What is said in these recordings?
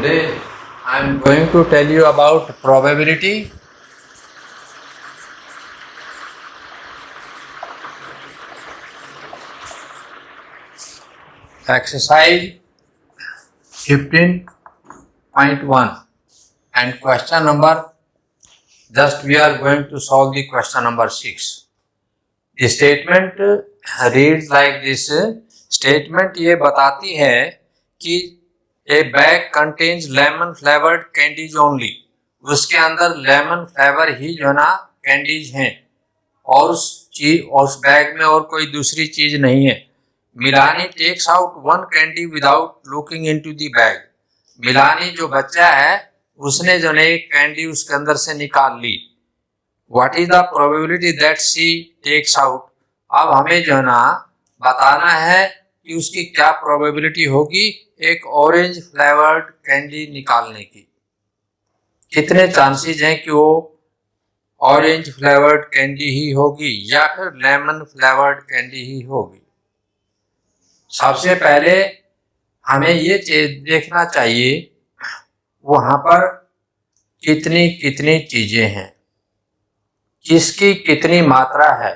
Today I am going to tell you about probability. Exercise 15.1 and question number, just we are going to solve the question number 6. The statement reads like this. Statement ये बताती है कि ए bag contains lemon flavoured candies only, उसके अंदर lemon flavour ही जो है ना candies हैं और उस बैग में और कोई दूसरी चीज नहीं है. Milani takes out one candy without looking into the bag. Milani जो बच्चा है उसने जो है एक कैंडी उसके अंदर से निकाल ली. What is the probability that she takes out. अब हमें जो है ना बताना है कि उसकी क्या प्रोबेबिलिटी होगी एक ऑरेंज फ्लेवर्ड कैंडी निकालने की. कितने चांसेस हैं कि वो ऑरेंज फ्लेवर्ड कैंडी ही होगी या फिर लेमन फ्लेवर्ड कैंडी ही होगी. सबसे पहले हमें ये देखना चाहिए वहां पर कितनी कितनी चीजें हैं, किसकी कितनी मात्रा है.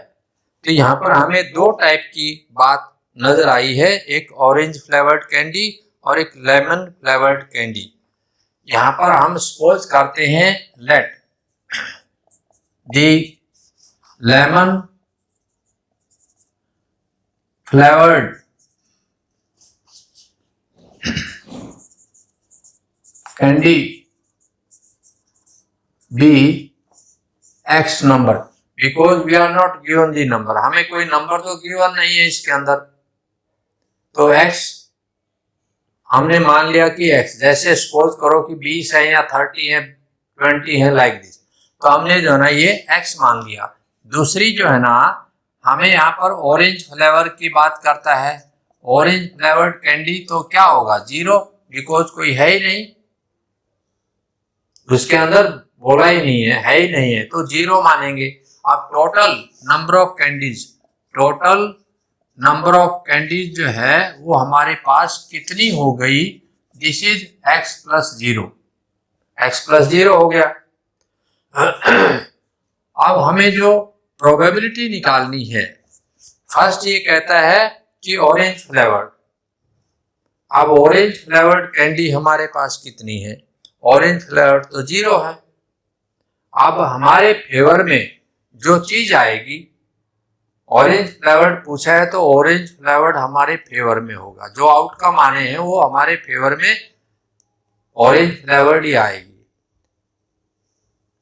तो यहाँ पर हमें दो टाइप की बात नजर आई है, एक ऑरेंज फ्लेवर्ड कैंडी और एक लेमन फ्लेवर्ड कैंडी. यहाँ पर हम सपोज करते हैं let the lemon flavoured candy be x number, because we are not given the number. हमें कोई नंबर तो गिवन नहीं है इसके अंदर, तो x हमने मान लिया कि x. जैसे सपोज करो कि 20 है या 30 है 20 है लाइक दिस, तो हमने जो है ना ये x मान लिया. दूसरी जो है ना हमें यहाँ पर ऑरेंज फ्लेवर की बात करता है. ऑरेंज फ्लेवर्ड कैंडी तो क्या होगा 0, बिकॉज कोई है ही नहीं उसके अंदर, बोला ही नहीं है ही नहीं है, तो 0 मानेंगे. अब total number of candies, total number of candies जो है वो हमारे पास कितनी हो गई, this is x plus 0. x plus 0 हो गया. अब हमें जो प्रोबेबिलिटी निकालनी है, फर्स्ट ये कहता है कि ऑरेंज फ्लेवर्ड. अब ऑरेंज फ्लेवर्ड कैंडी हमारे पास कितनी है, ऑरेंज फ्लेवर्ड तो 0 है. अब हमारे फेवर में जो चीज आएगी, ऑरेंज फ्लेवर्ड पूछा है तो ऑरेंज फ्लेवर्ड हमारे फेवर में होगा. जो आउटकम आने हैं वो हमारे फेवर में ऑरेंज फ्लेवर्ड ही आएगी.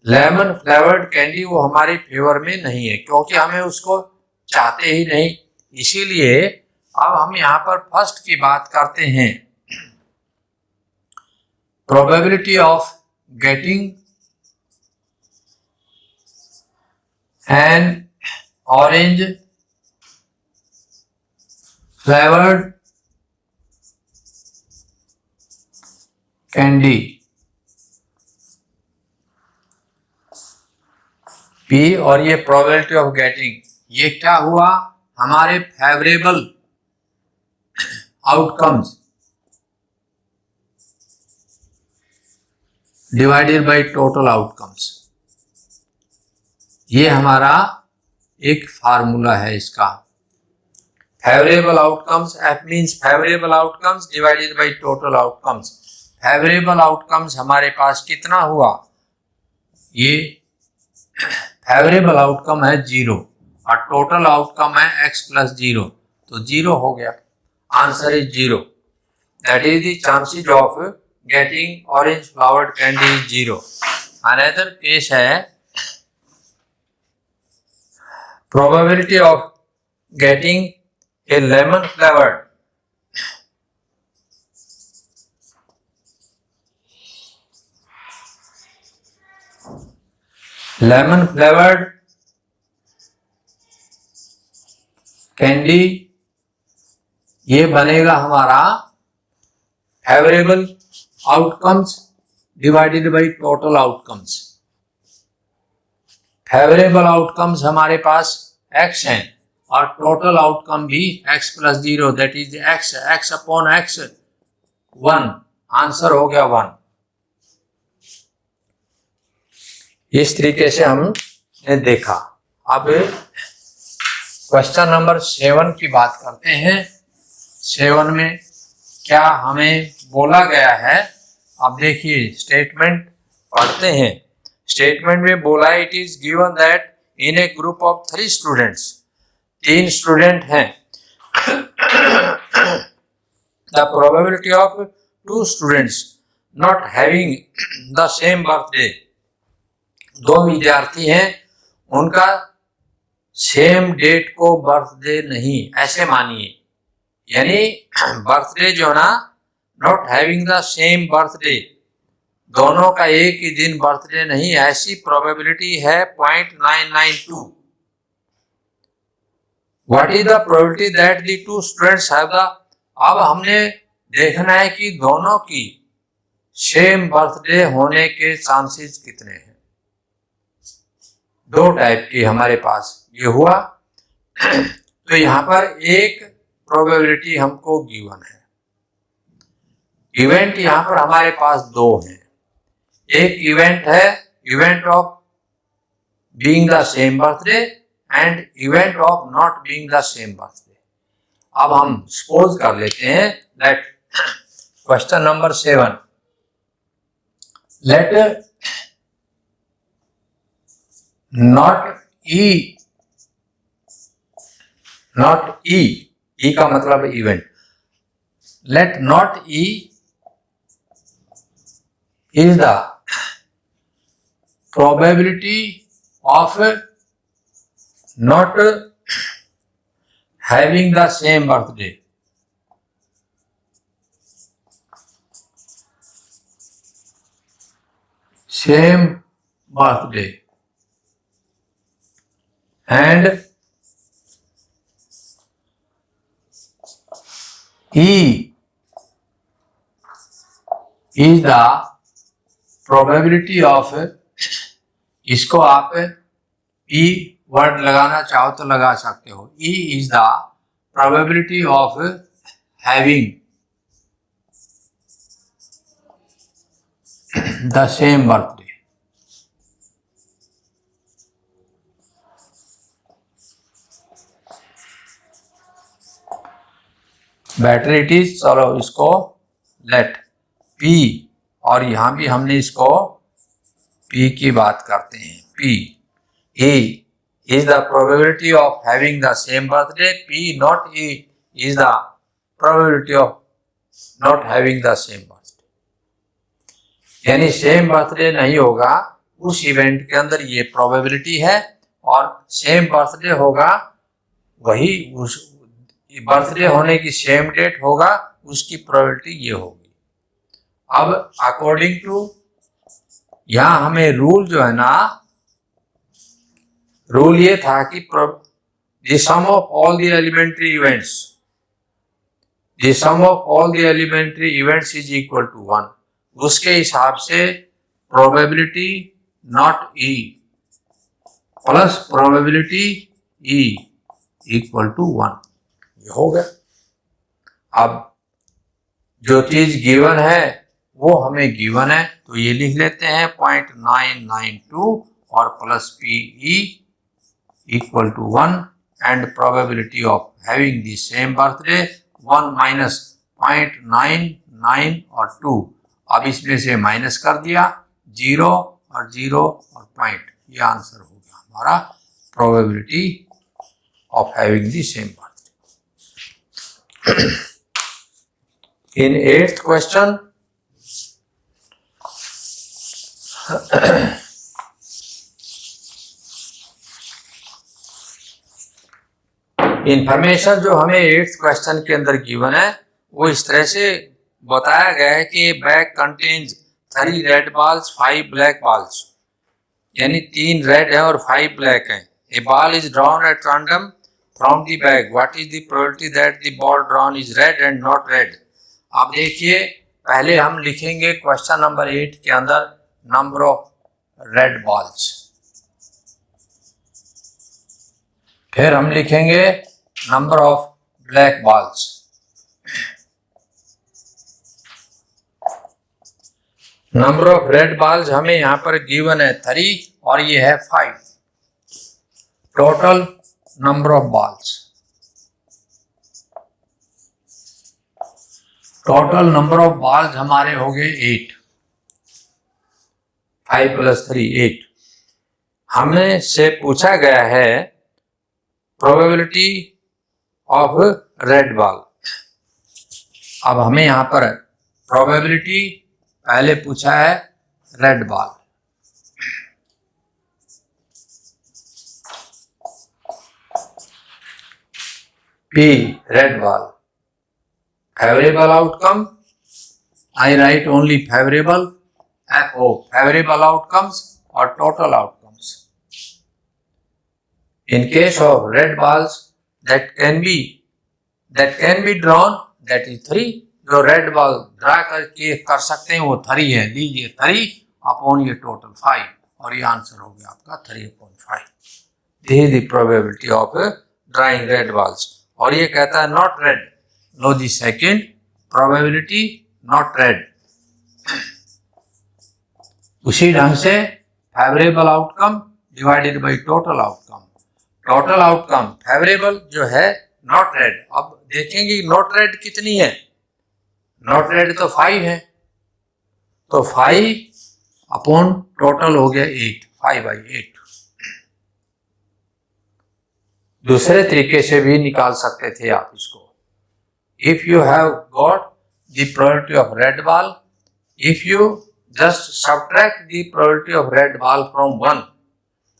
लेमन फ्लेवर्ड कैंडी वो हमारे फेवर में नहीं है क्योंकि हमें उसको चाहते ही नहीं. इसीलिए अब हम यहाँ पर फर्स्ट की बात करते हैं, probability of getting an orange flavoured candy P, और ये प्रोबेबिलिटी ऑफ गेटिंग, ये क्या हुआ हमारे favourable outcomes divided by total outcomes. ये हमारा एक फार्मूला है इसका. Favourable outcomes F means favourable outcomes divided by total outcomes. Favourable outcomes हमारे पास कितना हुआ, ये फेवरेबल आउटकम है 0 और टोटल आउटकम है x प्लस 0, तो 0 हो गया. Answer is 0. That is the chances of getting orange flowered candy is 0. Another case है probability of getting a lemon flavored candy, ये बनेगा हमारा favourable outcomes divided by total outcomes. Favourable outcomes हमारे पास x हैं और टोटल आउटकम भी x plus 0, that is x upon x 1. Answer हो गया 1। इस तरीके से हमने देखा। अब क्वेश्चन नंबर 7 की बात करते हैं। 7 में क्या हमें बोला गया है, अब देखिए स्टेटमेंट पढ़ते हैं। स्टेटमेंट में बोला है, it is given that in a group of 3 students, 3 student हैं, the probability of 2 students not having the same birthday, 2 विद्यार्थी हैं, उनका सेम डेट को बर्थडे नहीं, ऐसे मानिए, यानी बर्थडे जो ना, not having the same birthday, दोनों का एक ही दिन बर्थडे नहीं, ऐसी प्रोबेबिलिटी है 0.992। What is the probability that the 2 students have the, अब हमने देखना है कि दोनों की सेम बर्थडे होने के चांसेस कितने हैं। 2 टाइप की हमारे पास ये हुआ। तो यहां पर एक प्रोबेबिलिटी हमको गिवन है। इवेंट यहां पर हमारे पास 2 हैं। एक इवेंट है event of being the same birthday and event of not being the same birthday. अब हम सपोज कर लेते हैं that question number 7, let not E का मतलब event, let not E is the probability of not having the same birthday. Same birthday and E is the probability of, इसको आप ई word लगाना चाहो तो लगा सकते हो, E is the probability of having the same birthday. Better it is, चलो इसको लेट पी, और यहां भी हमने इसको P की बात करते हैं। P E is the probability of having the same birthday, P not E is the probability of not having the same birthday, यानी सेम बर्थडे नहीं होगा उस इवेंट के अंदर, ये प्रोबेबिलिटी है, और सेम बर्थडे होगा वही, उस बर्थडे होने की सेम डेट होगा, उसकी प्रोबेबिलिटी ये होगी। अब अकॉर्डिंग टू, यहां हमें रूल जो है ना, रूल ये था कि the sum of all the elementary events, the sum of all the elementary events is equal to 1। उसके हिसाब से probability not E plus probability E equal to 1, ये हो गया। अब जो चीज गिवन है वो हमें गिवन है, तो ये लिख लेते हैं 0.992 और plus P E equal to 1 and probability of having the same birthday 1 minus 0.99 और 2। अब इसमें से माइनस कर दिया, 0 और 0 और पॉइंट, ये आंसर हो गया हमारा probability of having the same birthday. In 8th question, information जो हमें 8th क्वेश्चन के अंदर गिवन है वो इस तरह से बताया गया है कि bag contains 3 red balls 5 black balls, यानी 3 रेड है और 5 ब्लैक है। A ball is drawn at random from the bag, what is the probability that the ball drawn is red and not red. अब देखिए, पहले हम लिखेंगे क्वेश्चन नंबर 8 के अंदर नंबर ऑफ रेड बॉल्स, फिर हम लिखेंगे number of black balls, number of red balls हमें यहाँ पर गिवन है 3 और ये है 5। Total number of balls, total number of balls हमारे हो गए 8। 5 + 3 8। हमें से पूछा गया है प्रोबेबिलिटी ऑफ रेड बॉल। अब हमें यहां पर प्रोबेबिलिटी पहले पूछा है red ball. P red ball, favourable outcome, I write only favourable, FO favourable outcomes और total outcomes. In case of red balls that can be drawn, that is 3। जो red ball draw करके कर सकते हैं वो 3 है। लीजिए 3 अपॉन ये टोटल 5 और ये आंसर हो गया आपका 3/5। This is the probability of drawing red balls. और ये कहता है not red. Low the second probability not red. उसी ढंग से favourable outcome divided by total outcome. Total outcome favourable जो है नॉट रेड। अब देखेंगे नॉट रेड कितनी है। नॉट रेड तो 5 है, तो 5 अपॉन टोटल हो गया 8, 5/8। दूसरे तरीके से भी निकाल सकते थे आप इसको। If you have got the probability of red ball, if you just subtract the probability of red ball from 1,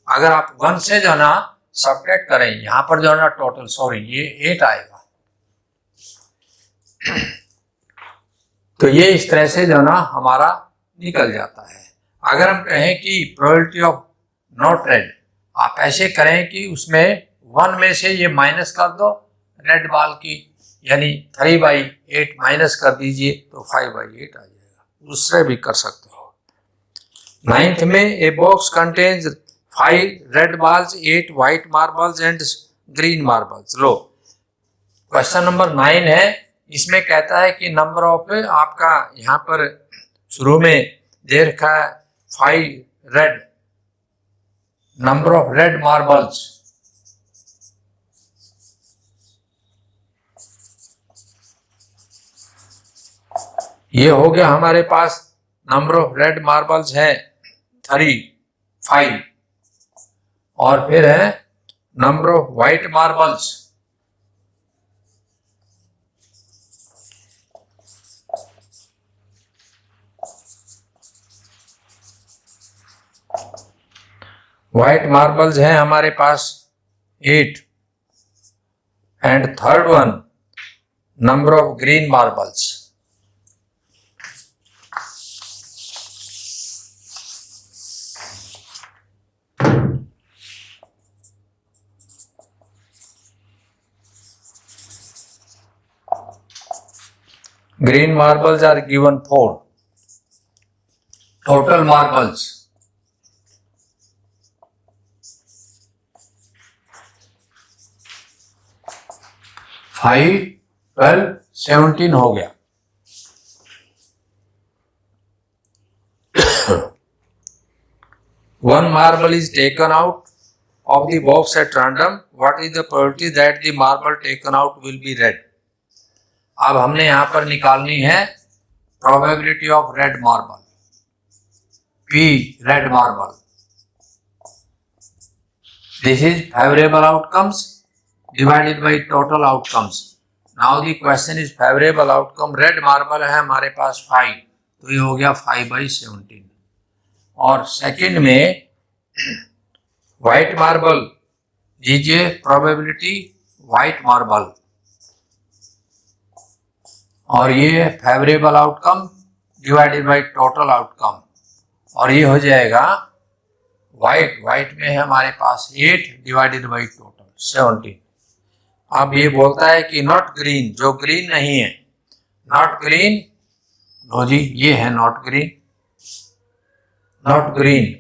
अगर आप 1 से जो ना सब्ट्रैक्ट करें, यहां पर जो ना टोटल ये 8 आएगा। तो ये इस तरह से जो ना हमारा निकल जाता है। अगर हम कहें कि प्रोबेबिलिटी ऑफ नॉट रेड, आप ऐसे करें कि उसमें 1 में से ये माइनस कर दो रेड बॉल की, यानी 3/8 माइनस कर दीजिए तो 5/8 आ जाएगा। उससे भी कर सकते हो। 9th में a box contains 5 red balls, 8 white marbles and green marbles. Low question number 9 है। इसमें कहता है कि नंबर ऑफ आपका यहाँ पर शुरू में दे रखा है 5 red, number of red marbles. ये हो गया हमारे पास नंबर ऑफ रेड मार्बल्स है 3, 5 और फिर है number of white marbles. White marbles हैं हमारे पास 8 and third one number of green marbles. Green marbles are given 4. Total marbles 5, 12, 17 हो गया। One marble is taken out of the box at random. What is the probability that the marble taken out will be red? अब हमने यहां पर निकालनी है probability of red marble. P red marble, this is favourable outcomes divided by total outcomes. Now the question is favourable outcome. Red marble है हमारे पास 5, तो ये हो गया 5/17। और सेकंड में व्हाइट मार्बल दीजिए प्रोबेबिलिटी व्हाइट मार्बल, और ये favourable outcome divided by total outcome, और ये हो जाएगा व्हाइट में है हमारे पास 8 डिवाइडेड बाय टोटल 17। अब ये बोलता है कि नॉट ग्रीन, जो ग्रीन नहीं है, नॉट ग्रीन। लो जी ये है not green, not green.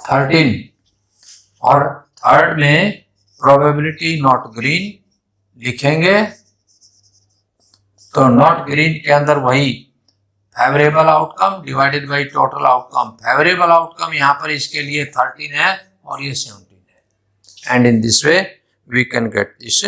Thirteen और थर्ड में प्रोबेबिलिटी नॉट ग्रीन लिखेंगे तो नॉट ग्रीन के अंदर वही favourable outcome divided by total outcome, favourable outcome यहाँ पर इसके लिए 13 है और ये 17 है, and in this way we can get this